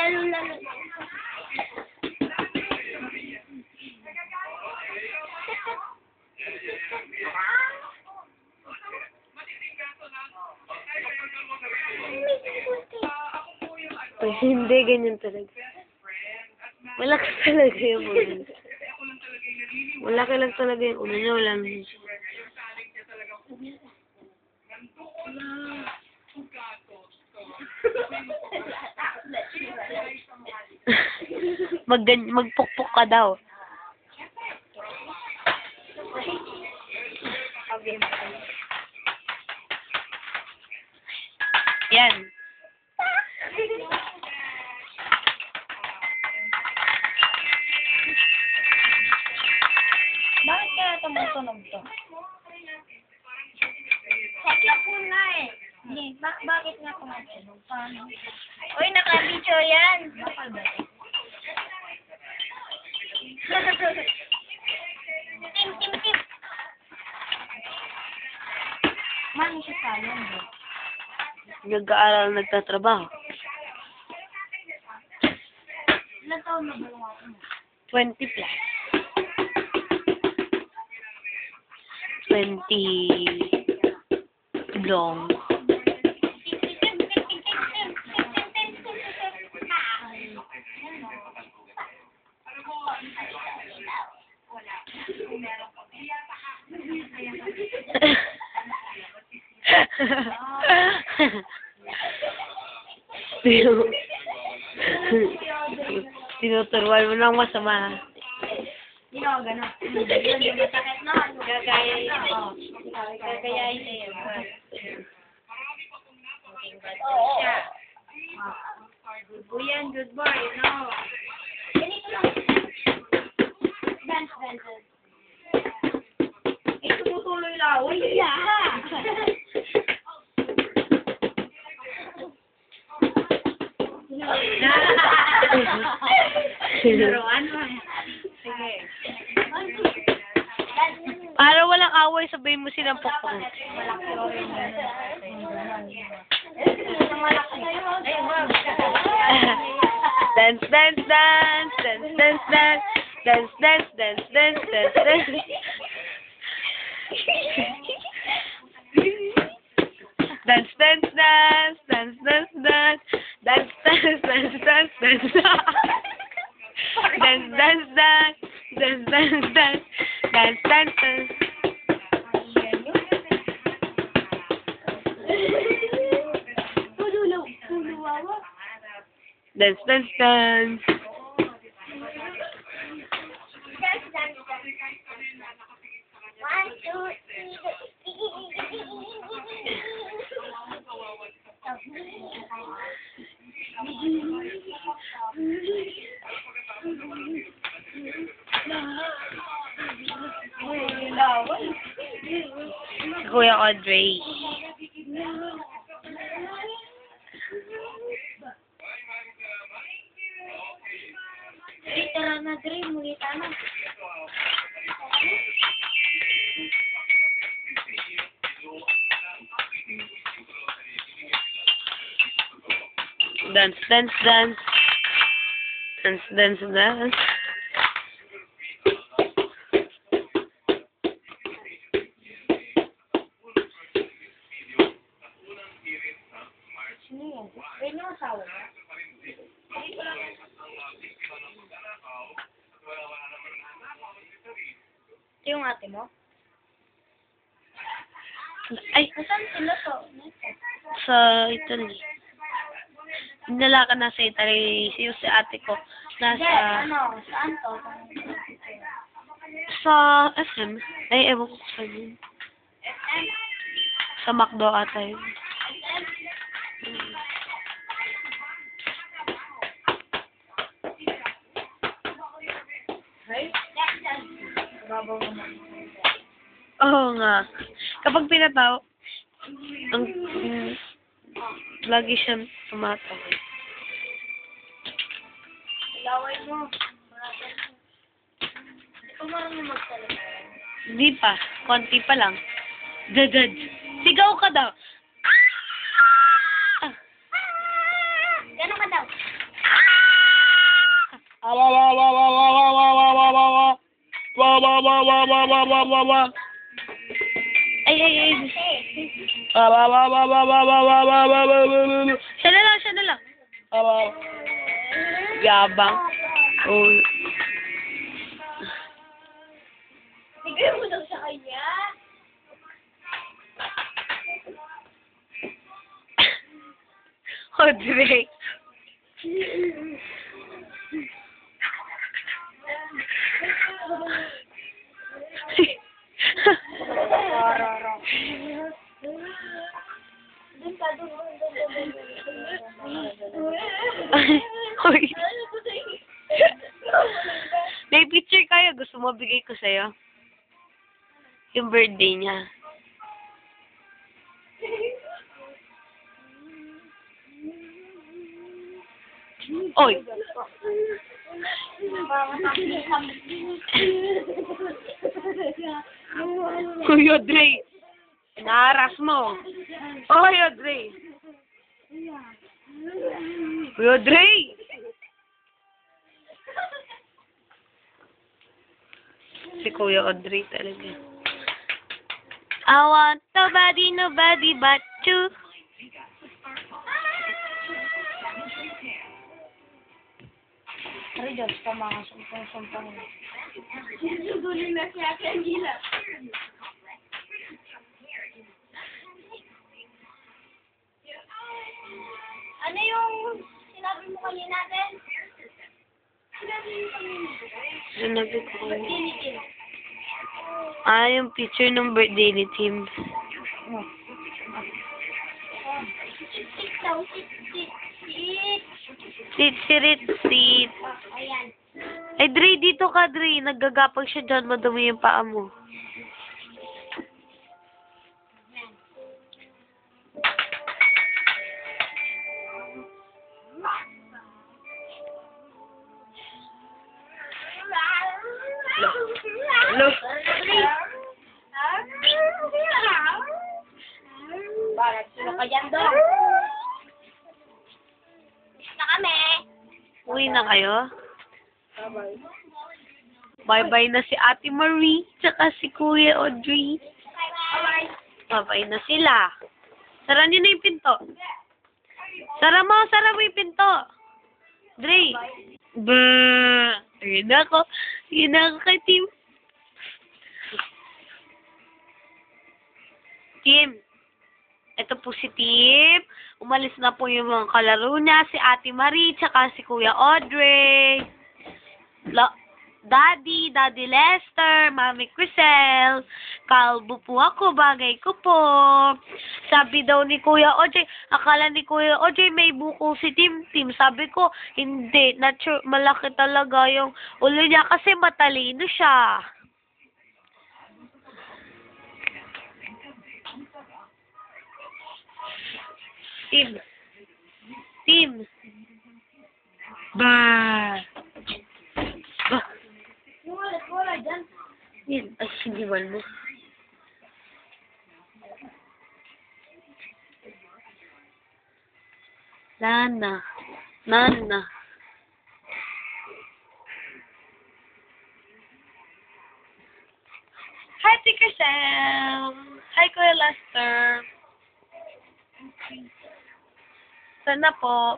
lalo. Ay, hindi, ganyan talaga. Malakas talaga yung ulo niya. Malaki lang talaga yung ulo niya, wala naman siya. Magpukpuk ka daw. Yan. Bakit kaya tumutunog to? Saklapon nga eh. Hindi, bakit nga tumutunog? Paano? Uy, naka-video yan. Bakal ba eh? Tim. Mano siya sayang bro? Nag-aaral, nagtatrabaho. Ilang taon na ba yung ako mo? 20 plus. 20 long. Tinuturuan mo ng masama. Hindi ako gano'n. Yun, yung masakit na. Gagayayin na. Gagayayin na yun. Oo. Good boy yan, good boy. No. Ganito lang. Dance. Eh, tumutuloy lang. Uy, Sinuruan mo. Sige. Para walang away, sabihin mo silang pukpuk. Dance. Dance. One, two, Kuya Audrey. tara na, Dre. Muli tayo. Dance. Ano yan? Yan yung asawa mo? Ito yung ate mo? Ay, Nasaan sila to? sa Italy. Dinala ka na sa Italy. Si ate ko. Hindi, Nasa... saan to? Sa SM. Ay, ewan ko sa yun. SM? Sa McDo ata yun. Oo nga. Kapag pinataw, ang lagi siyang tumatawa. Laway mo. Hindi ko marunong magsalita. Hindi pa. Konti pa lang. Dadad. Sigaw ka daw. Gano'n ka daw? Ay. Siya na lang. Yabang. Oh. Bigay mo daw sa kanya. Audrey. Hoy. May picture kayo. Gusto mo bigay ko sa'yo? Yung birthday niya. Oy. Hoy, Audrey. Naaras mo. Hoy, Audrey. Hoy, Audrey. Si Kuya Audrey talaga. I want nobody but you. Pero Diyos ka mga sumpang-sumpang. Susugunin na siya kay Angela. Ano yung sinabi mo kanina natin? Sinabi ko kanina. Yung picture ng birthday ni Tim. Sit daw, sit. Sit. Ayan. Ay, Dre, dito ka, Dre. Naggagapag siya dyan. Madumi yung paa mo. Hello? Bakit? Sino ka dyan doon? Na kami. Uwi na kayo? Bye-bye na si Ate Marie, tsaka si Kuya Audrey. Bye-bye na sila. Sara niyo na yung pinto. Sara mo yung pinto. Dre. Ayun na ako kay Tim. Tim. Ito po si Tim. Umalis na po yung mga kalaro niya. Si Ate Marie, tsaka si Kuya Audrey. Daddy Lester, Mami Crisel, kalbo po ako, bagay ko po. Sabi daw ni Kuya Ojoy, akala ni Kuya Ojoy may buko si Tim. Sabi ko, hindi, malaki talaga yung ulo niya kasi matalino siya. Tim. Ba. Wala dyan. Yan, ay, siniwan mo. Nana. Hi, Tika Sam. Hi, Kuya Lester. Sana po.